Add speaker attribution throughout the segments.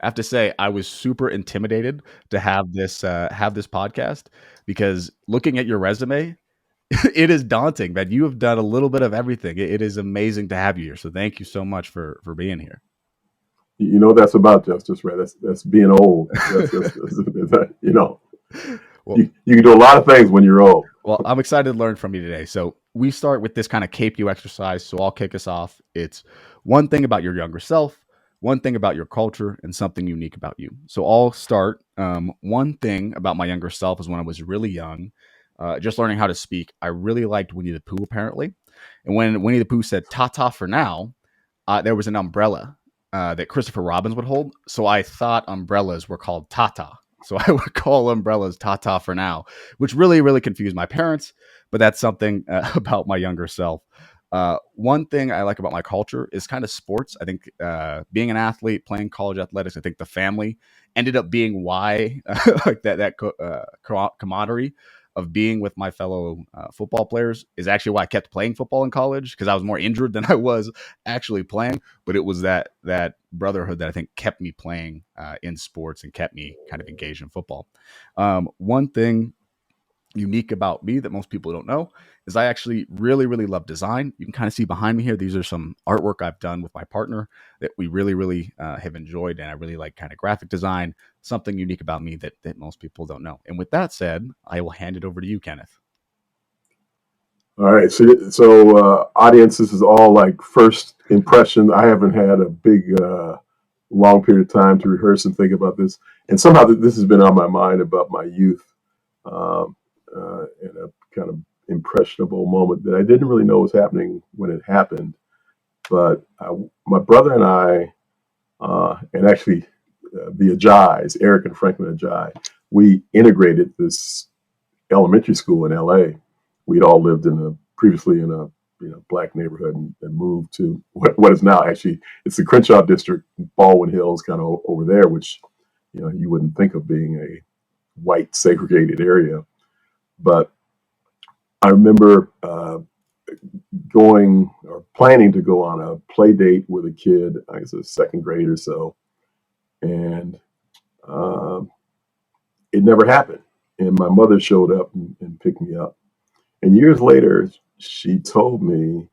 Speaker 1: I have to say, I was super intimidated to have this podcast because looking at your resume, it is daunting, man. You have done a little bit of everything. It is amazing to have you here. So thank you so much for being here.
Speaker 2: You know what that's about, Justice, right? That's being old. You know,
Speaker 1: Well,
Speaker 2: you can do a lot of things when you're old.
Speaker 1: well, I'm excited to learn from you today. So we start with this kind of cape you exercise. So I'll kick us off. It's one thing about your younger self, one thing about your culture, and something unique about you. So I'll start. One thing about my younger self is when I was really young, just learning how to speak. I really liked Winnie the Pooh, apparently. And when Winnie the Pooh said "ta ta" for now, there was an umbrella that Christopher Robins would hold. So I thought umbrellas were called Tata. So I would call umbrellas Tata for now, which really, really confused my parents. But that's something about my younger self. One thing I like about my culture is kind of sports. I think being an athlete, playing college athletics, I think the family ended up being why like that camaraderie of being with my fellow football players is actually why I kept playing football in college because I was more injured than I was actually playing. But it was that brotherhood that I think kept me playing in sports and kept me kind of engaged in football. One thing unique about me that most people don't know is I actually really, really love design. You can kind of see behind me here. These are some artwork I've done with my partner that we really, really have enjoyed. And I really like kind of graphic design, something unique about me that most people don't know. And with that said, I will hand it over to you, Kenneth.
Speaker 2: All right, so audience, this is all like first impression. I haven't had a big, long period of time to rehearse and think about this, and somehow this has been on my mind about my youth, um, in a kind of impressionable moment that I didn't really know was happening when it happened. But my brother and I, and actually the Ajais, Eric and Franklin Ajay, we integrated this elementary school in LA. We'd all lived previously in a black neighborhood and moved to what is now actually it's the Crenshaw district, Baldwin Hills, kind of over there, which you wouldn't think of being a white segregated area. But I remember going or planning to go on a play date with a kid, I guess a second grade or so, and um, it never happened. And my mother showed up and picked me up. And years later, she told me,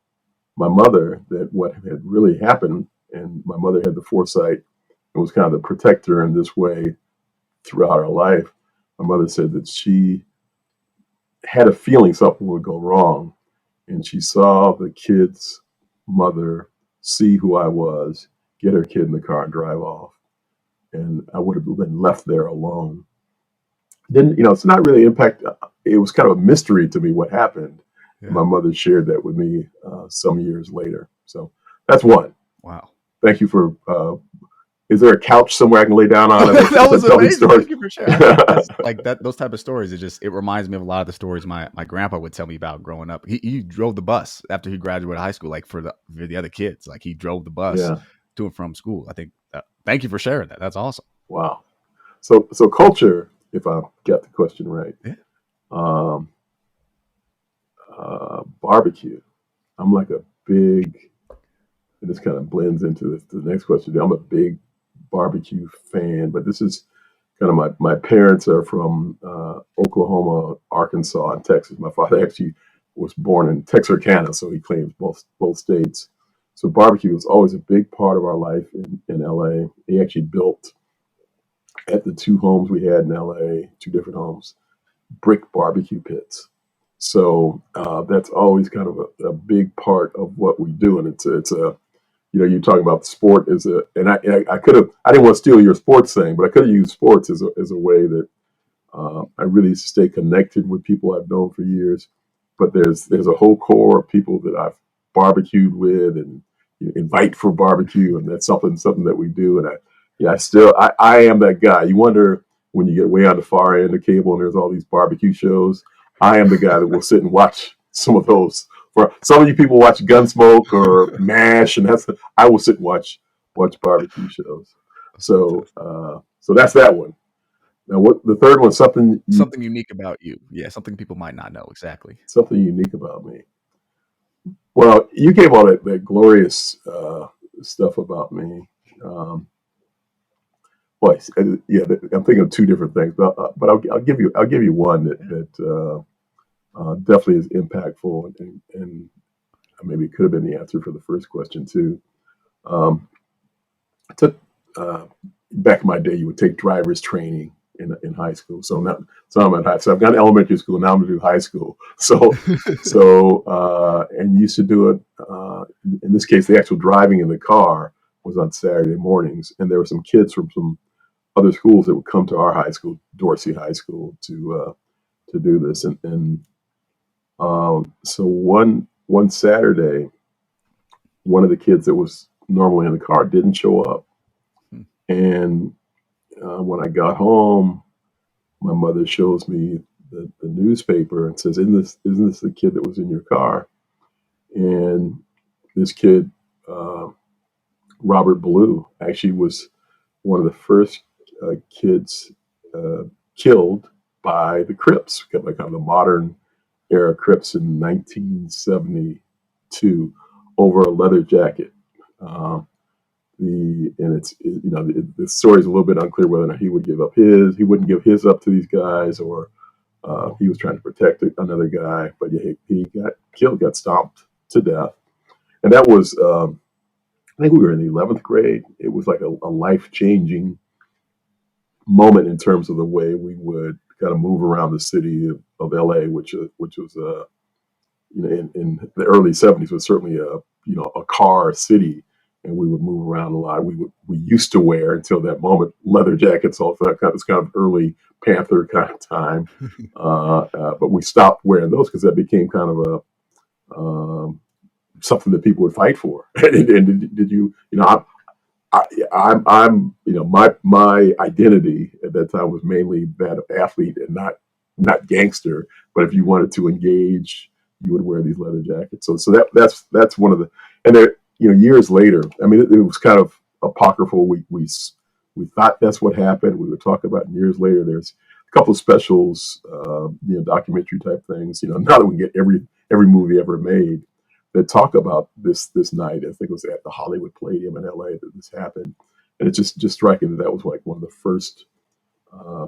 Speaker 2: my mother, that what had really happened, and my mother had the foresight and was kind of the protector in this way throughout her life. My mother said that she had a feeling something would go wrong, and she saw the kid's mother see who I was, get her kid in the car and drive off, and I would have been left there alone. Didn't it's not really impact. It was kind of a mystery to me what happened.
Speaker 1: Yeah.
Speaker 2: My mother shared that with me some years later. So that's one.
Speaker 1: Wow.
Speaker 2: Thank you for. Is there a couch somewhere I can lay down on
Speaker 1: That
Speaker 2: and
Speaker 1: was
Speaker 2: tell these
Speaker 1: amazing.
Speaker 2: stories?
Speaker 1: Thank you for sharing. I think that's like that. Those type of stories. It reminds me of a lot of the stories my grandpa would tell me about growing up. He drove the bus after he graduated high school, like for the other kids. Like he drove the bus
Speaker 2: Yeah.
Speaker 1: to and from school. I think. Thank you for sharing that. That's awesome.
Speaker 2: Wow. So culture, if I got the question right,
Speaker 1: Yeah.
Speaker 2: um, barbecue. I'm like a big, and this kind of blends into the next question. I'm a big barbecue fan, but this is kind of my parents are from Oklahoma, Arkansas, and Texas. My father actually was born in Texarkana, so he claims both states. So barbecue was always a big part of our life in LA. He actually built at the two homes we had in LA, two different homes, brick barbecue pits. So that's always kind of a big part of what we do, and it's a you talk about the sport as a, and I could have, I didn't want to steal your sports thing, but I could have used sports as a way that I really stay connected with people I've known for years. But there's a whole core of people that I've barbecued with and invite for barbecue, and that's something that we do. And I am that guy. You wonder when you get way on the far end of cable and there's all these barbecue shows. I am the guy that will sit and watch some of those. For some of you people watch Gunsmoke or MASH, and I will sit and watch barbecue shows.
Speaker 1: That's
Speaker 2: So
Speaker 1: fantastic.
Speaker 2: so that's that one. Now, what the third one?
Speaker 1: Something unique about you. Yeah. Something people might not know exactly.
Speaker 2: Something unique about me. Well, you gave all that glorious stuff about me. Um, Yeah, I'm thinking of two different things, but I'll give you one that definitely is impactful, and maybe it could have been the answer for the first question too. Um, I took back in my day, you would take driver's training in high school. So I'm at high. So I've got elementary school now. I'm gonna do high school. And you used to do it. In this case, the actual driving in the car was on Saturday mornings, and there were some kids from some other schools that would come to our high school, Dorsey High School, to do this. So one Saturday, one of the kids that was normally in the car didn't show up,
Speaker 1: Hmm.
Speaker 2: and when I got home, my mother shows me the newspaper and says, isn't this the kid that was in your car?" And this kid, uh, Robert Blue, actually was one of the first kids uh, killed by the Crips, like kind of the modern era Crips in 1972, over a leather jacket. Um, the story is a little bit unclear whether or not he wouldn't give his up to these guys, or he was trying to protect another guy. But yeah, he got killed, got stomped to death, and that was I think we were in the 11th grade. It was like a life changing moment in terms of the way we would kind of move around the city of LA, which was in the early 70s was certainly a car city, and we would move around a lot. We used to wear, until that moment, leather jackets. All that kind of, it's kind of early Panther kind of time, but we stopped wearing those because that became kind of a something that people would fight for. And did I'm my identity at that time was mainly that of athlete and not gangster. But if you wanted to engage, you would wear these leather jackets. So that's one of the, and there, years later, I mean, it was kind of apocryphal. We thought that's what happened. We would talk about it years later. There's a couple of specials, documentary type things. Now that we get every movie ever made that talk about this night. I think it was at the Hollywood Palladium in LA that this happened, and it's just striking that was like one of the first uh,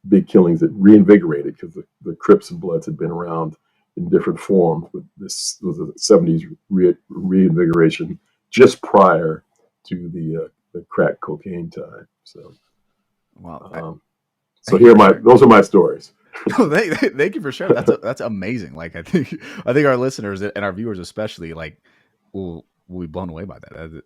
Speaker 2: big killings that reinvigorated, because the Crips and Bloods had been around in different forms, but this was a '70s reinvigoration just prior to the crack cocaine time.
Speaker 1: Wow.
Speaker 2: Um, so
Speaker 1: Thank you
Speaker 2: here
Speaker 1: for sharing.
Speaker 2: those are my stories.
Speaker 1: No, thank you for sharing. That's amazing. Like I think our listeners and our viewers especially will be blown away by that.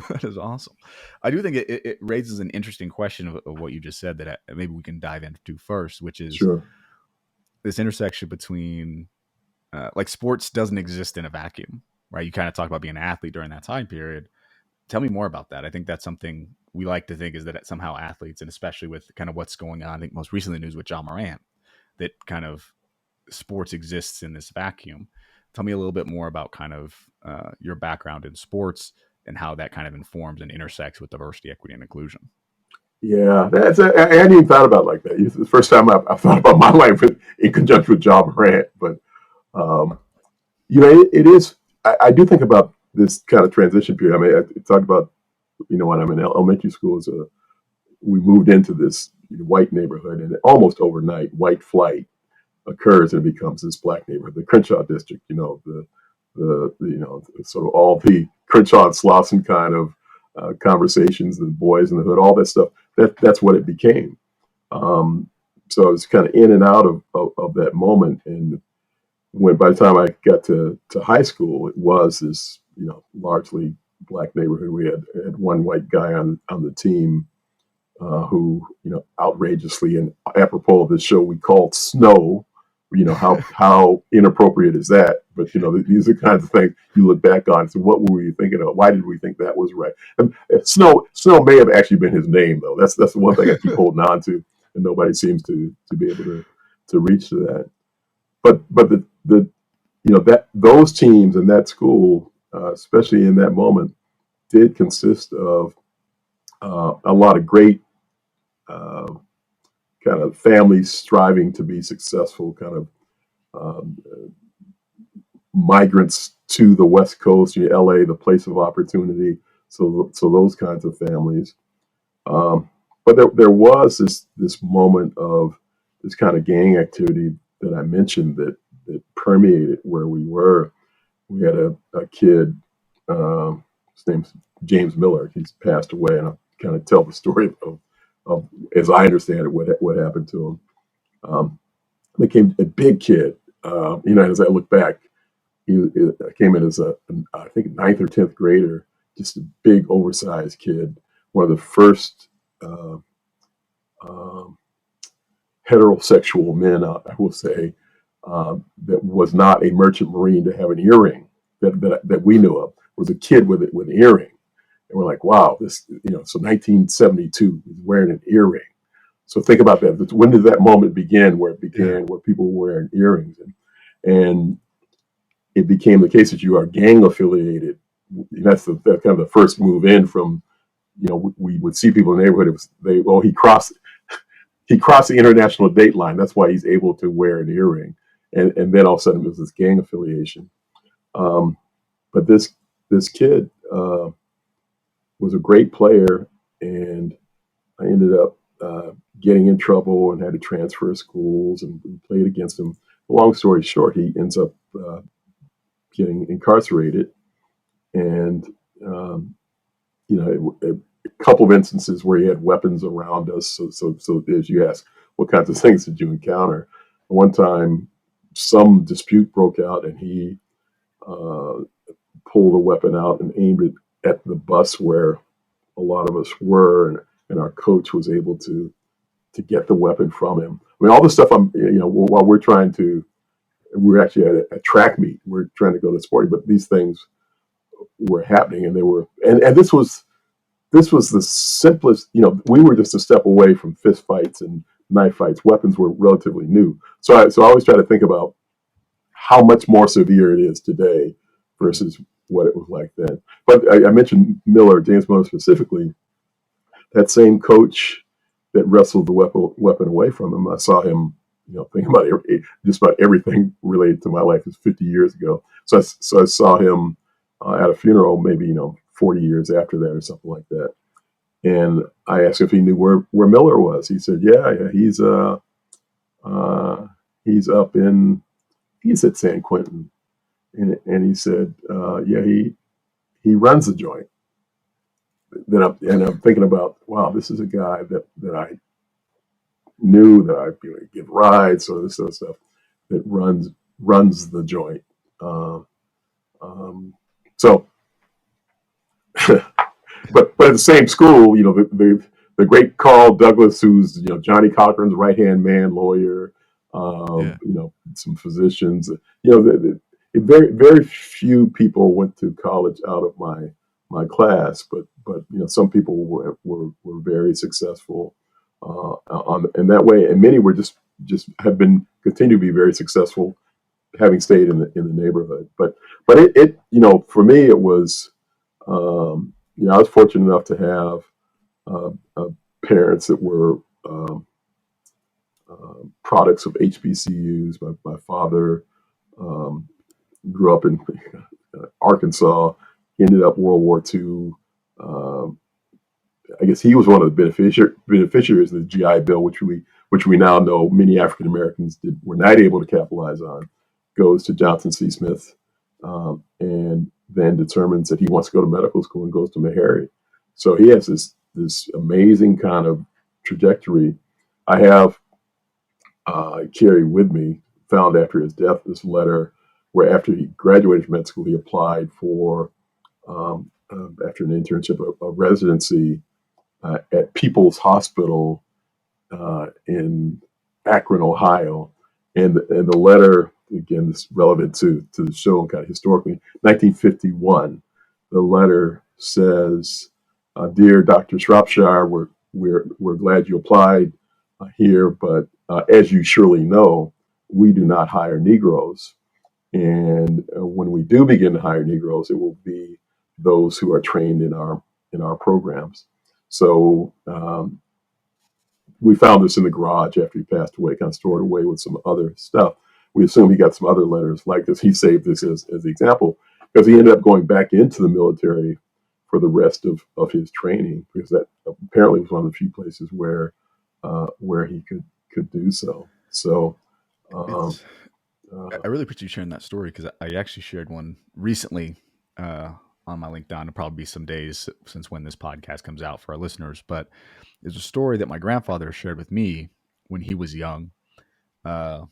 Speaker 1: That is awesome. I do think it raises an interesting question of what you just said that maybe we can dive into first, which is
Speaker 2: Sure.
Speaker 1: this intersection between like sports doesn't exist in a vacuum, right? You kind of talk about being an athlete during that time period. Tell me more about that. I think that's something we like to think is that somehow athletes, and especially with kind of what's going on, I think most recently news with John Morant, that kind of sports exists in this vacuum. Tell me a little bit more about kind of your background in sports and how that kind of informs and intersects with diversity, equity, and inclusion.
Speaker 2: Yeah, I hadn't even thought about it like that. It's the first time I've thought about my life in conjunction with John Morant. But um, it is. I do think about this kind of transition period. I mean, I talked about when I'm in elementary school, we moved into this white neighborhood, and almost overnight, white flight occurs and it becomes this black neighborhood, the Crenshaw district. Sort of all the Crenshaw and Slauson kind of conversations, the boys in the hood, all that stuff. That's what it became. Um, so I was kind of in and out of that moment, and when by the time I got to high school, it was this largely black neighborhood. We had one white guy on the team who outrageously, and apropos of this show we called Snow. How inappropriate is that? But these are kinds of things you look back on. So what were we thinking of? Why did we think that was right? And Snow may have actually been his name, though. That's the one thing I keep holding on to, and nobody seems to be able to reach to that. But that those teams and that school, especially in that moment, did consist of a lot of great uh, kind of families striving to be successful, kind of um, migrants to the West Coast, LA, the place of opportunity. So those kinds of families. Um, but there was this moment of this kind of gang activity that I mentioned that permeated where we were. We had a kid, his name's James Miller. He's passed away, and I'll kind of tell the story of as I understand it, what happened to him. Became a big kid. As I look back, he came in as I think ninth or 10th grader, just a big oversized kid. One of the first heterosexual men, I will say, that was not a merchant marine to have an earring that we knew of. Was a kid with an earring, and we're like, wow, this, so 1972, he's wearing an earring. So think about that. When did that moment begin? Where it began, where people were wearing earrings, and it became the case that you are gang affiliated. That's kind of the first move in from, we would see people in the neighborhood. He crossed the international date line. That's why he's able to wear an earring, and then all of a sudden it was this gang affiliation. But this kid was a great player, and I ended up getting in trouble and had to transfer schools, and we played against him. Long story short, he ends up getting incarcerated, and a couple of instances where he had weapons around us. So as you ask, what kinds of things did you encounter? One time, some dispute broke out, and he pulled a weapon out and aimed it at the bus where a lot of us were, and our coach was able to get the weapon from him. I mean, all the stuff while we're actually at a track meet, we're trying to go to sporting, but these things were happening, and this was the simplest. We were just a step away from fist fights and knife fights. Weapons were relatively new, so I always try to think about how much more severe it is today versus what it was like then. But I mentioned James Miller specifically. That same coach that wrestled the weapon away from him, I saw him, think about just about everything related to my life is 50 years ago. So I saw him at a funeral, maybe 40 years after that or something like that. And I asked if he knew where Miller was. He said, yeah, he's at San Quentin, and he said, yeah, he runs the joint. Then I'm thinking about, wow, this is a guy that I knew, that I give rides, so this sort of stuff, that runs the joint. So, but at the same school, the great Carl Douglas, who's Johnny Cochran's right hand man, lawyer, some physicians. Very very few people went to college out of my class, but some people were very successful in that way, and many were just have been continue to be very successful, having stayed in the neighborhood. But it for me it was I was fortunate enough to have parents that were products of HBCUs. My father grew up in Arkansas, ended up World War II. I guess he was one of the beneficiaries of the GI Bill, which we now know many African Americans were not able to capitalize on. Goes to Johnson C. Smith, and then determines that he wants to go to medical school and goes to Meharry. So he has this amazing kind of trajectory. I have carried with me, found after his death, this letter where after he graduated from med school, he applied for, after an internship, a residency at People's Hospital in Akron, Ohio. And the letter, again, this is relevant to the show kind of historically, 1951, the letter says, "Dear Dr. Shropshire, we're glad you applied here, but as you surely know, we do not hire Negroes. And when we do begin to hire Negroes, it will be those who are trained in our programs." So we found this in the garage after he passed away, kind of stored away with some other stuff. We assume he got some other letters like this. He saved this as the example, because he ended up going back into the military for the rest of his training, because that apparently was one of the few places where he could do so. So um,
Speaker 1: It's
Speaker 2: uh,
Speaker 1: I really appreciate you sharing that story because I actually shared one recently on my LinkedIn. It'll probably be some days since when this podcast comes out for our listeners, but it's a story that my grandfather shared with me when he was young, uh,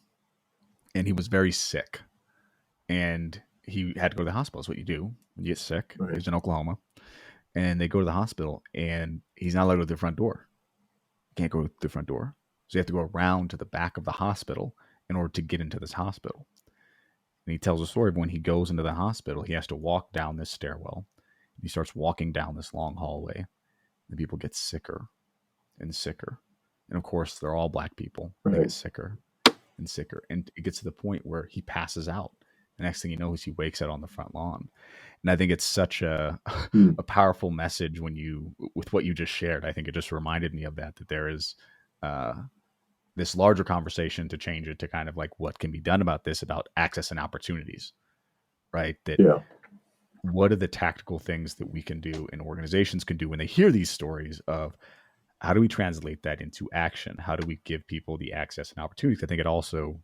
Speaker 1: and he was very sick, and he had to go to the hospital. That's what you do when you get sick. He
Speaker 2: right,
Speaker 1: was in Oklahoma, and they go to the hospital, and he's not allowed to go to the front door. Can't go to the front door, so you have to go around to the back of the hospital in order to get into this hospital. And he tells a story of when he goes into the hospital, he has to walk down this stairwell. He starts walking down this long hallway. And people get sicker and sicker. And of course, they're all black people. They
Speaker 2: right.
Speaker 1: get sicker and sicker. And it gets to the point where he passes out. The next thing you know is he wakes out on the front lawn. And I think it's such a,
Speaker 2: Hmm.
Speaker 1: a powerful message with what you just shared. I think it just reminded me of that there is uh, this larger conversation to change it to kind of like what can be done about this, about access and opportunities, right? That
Speaker 2: Yeah,
Speaker 1: what are the tactical things that we can do and organizations can do when they hear these stories of how do we translate that into action? How do we give people the access and opportunities? I think it also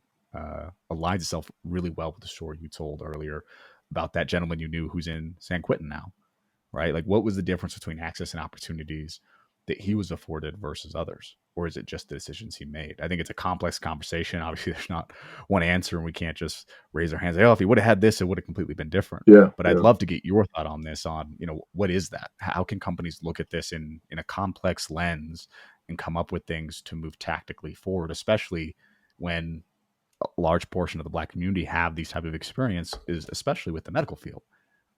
Speaker 1: aligns itself really well with the story you told earlier about that gentleman you knew who's in San Quentin now, right? Like, what was the difference between access and opportunities that he was afforded versus others? Or is it just the decisions he made? I think it's a complex conversation. Obviously, there's not one answer, and we can't just raise our hands and say, oh, if he would have had this, it would have completely been different.
Speaker 2: yeah,
Speaker 1: But I'd
Speaker 2: yeah.
Speaker 1: love to get your thought on this, on, what is that? How can companies look at this in a complex lens and come up with things to move tactically forward, especially when a large portion of the Black community have these type of experience, is especially with the medical field,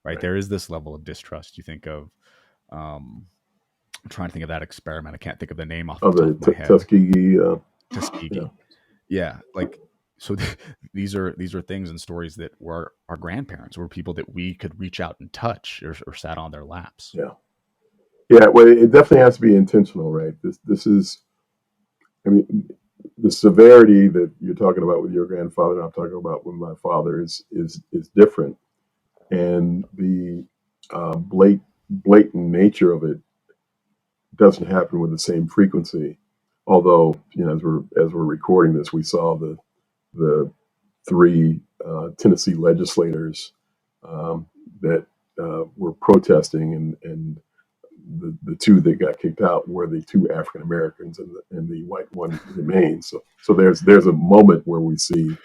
Speaker 1: right?
Speaker 2: Right.
Speaker 1: There is this level of distrust. You think of, um, I'm trying to think of that experiment. I can't think of the name off
Speaker 2: Oh,
Speaker 1: the
Speaker 2: the
Speaker 1: top of my head.
Speaker 2: Tuskegee. Yeah,
Speaker 1: Tuskegee. Yeah, like so. These are things and stories that were our grandparents, were people that we could reach out and touch, or sat on their laps.
Speaker 2: yeah, yeah. Well, it definitely has to be intentional, right? This is, I mean, the severity that you're talking about with your grandfather and I'm talking about with my father is different, and the blatant nature of it doesn't happen with the same frequency. Although, as we're recording this, we saw the three Tennessee legislators um, that were protesting, and the two that got kicked out were the two African Americans, and the white one remains. So there's a moment where we see,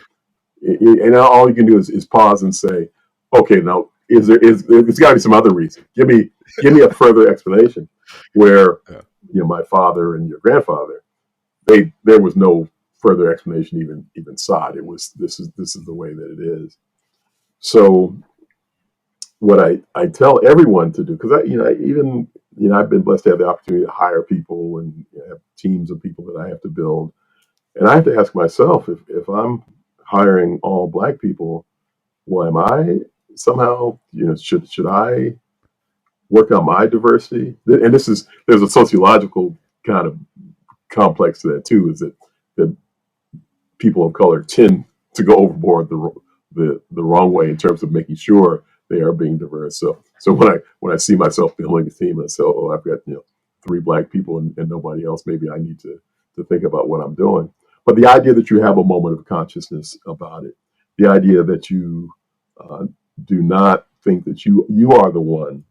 Speaker 2: and all you can do is pause and say, okay, now there's got to be some other reason. Give me a further explanation. Where
Speaker 1: Yeah.
Speaker 2: my father and your grandfather, there was no further explanation even sought. It was, this is the way that it is. So what I tell everyone to do, because I've been blessed to have the opportunity to hire people and have teams of people that I have to build, and I have to ask myself, if I'm hiring all black people, well, am I somehow, should I work on my diversity? And there's a sociological kind of complex to that too, is that people of color tend to go overboard the wrong way in terms of making sure they are being diverse. So when I see myself building a team and I say, oh, I've got three black people and nobody else, maybe I need to think about what I'm doing. But the idea that you have a moment of consciousness about it, the idea that you uh, do not think that you are the one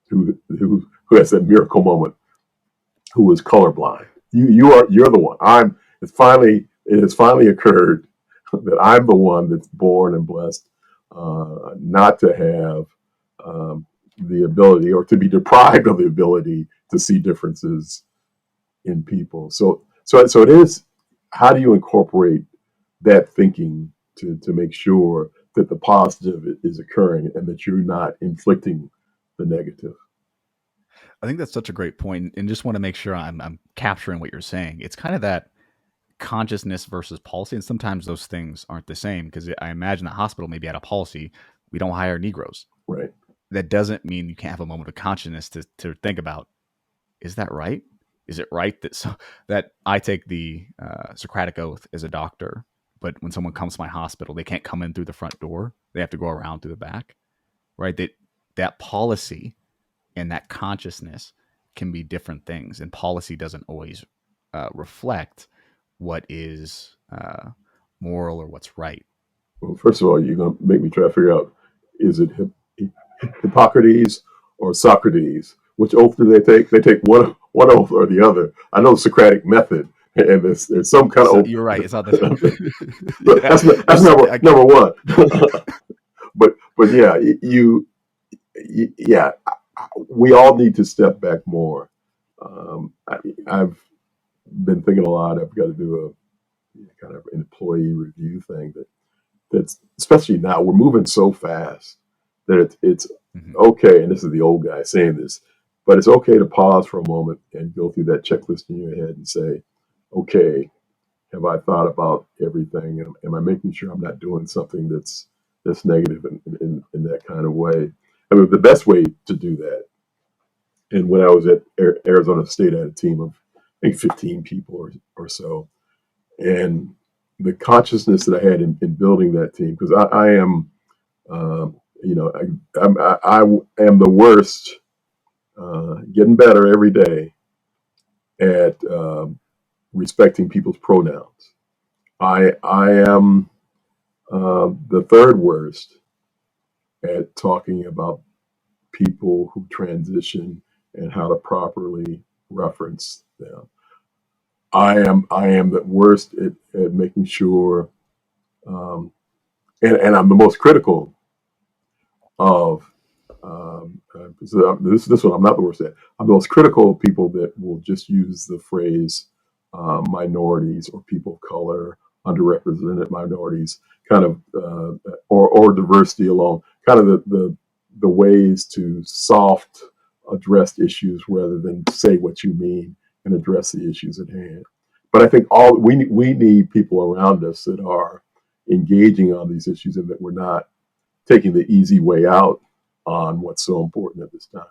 Speaker 2: who has that miracle moment, who is colorblind. You're the one. It has finally occurred that I'm the one that's born and blessed not to have the ability, or to be deprived of the ability, to see differences in people. So it is. How do you incorporate that thinking to make sure that the positive is occurring and that you're not inflicting the negative?
Speaker 1: I think that's such a great point, and just want to make sure I'm capturing what you're saying. It's kind of that consciousness versus policy, and sometimes those things aren't the same, because I imagine the hospital maybe had a policy: we don't hire Negroes.
Speaker 2: Right.
Speaker 1: That doesn't mean you can't have a moment of consciousness to think about, is that right? Is it right that I take the Socratic oath as a doctor, but when someone comes to my hospital, they can't come in through the front door; they have to go around through the back, right? That policy and that consciousness can be different things, and policy doesn't always reflect what is moral or what's right.
Speaker 2: Well, first of all, you're going to make me try to figure out, is it Hippocrates or Socrates? Which oath do they take? They take one oath or the other. I know the Socratic method, and there's some kind of oath.
Speaker 1: You're right. It's not the
Speaker 2: But that's number one. but yeah, yeah, we all need to step back more. I've been thinking a lot. I've got to do a kind of employee review thing that's especially now we're moving so fast that it's okay. And this is the old guy saying this, but it's okay to pause for a moment and go through that checklist in your head and say, okay, have I thought about everything? And am I making sure I'm not doing something that's negative in that kind of way? I mean, the best way to do that. And when I was at Arizona State, I had a team of I think 15 people or so, and the consciousness that I had in building that team, because I am, I am the worst, getting better every day at respecting people's pronouns. I am the third worst at talking about people who transition and how to properly reference them. I am the worst at making sure, and I'm the most critical of. This one I'm not the worst at. I'm the most critical of people that will just use the phrase minorities or people of color, underrepresented minorities, kind of or diversity alone, kind of the ways to soft address issues rather than say what you mean and address the issues at hand. But I think we need people around us that are engaging on these issues and that we're not taking the easy way out on what's so important at this time.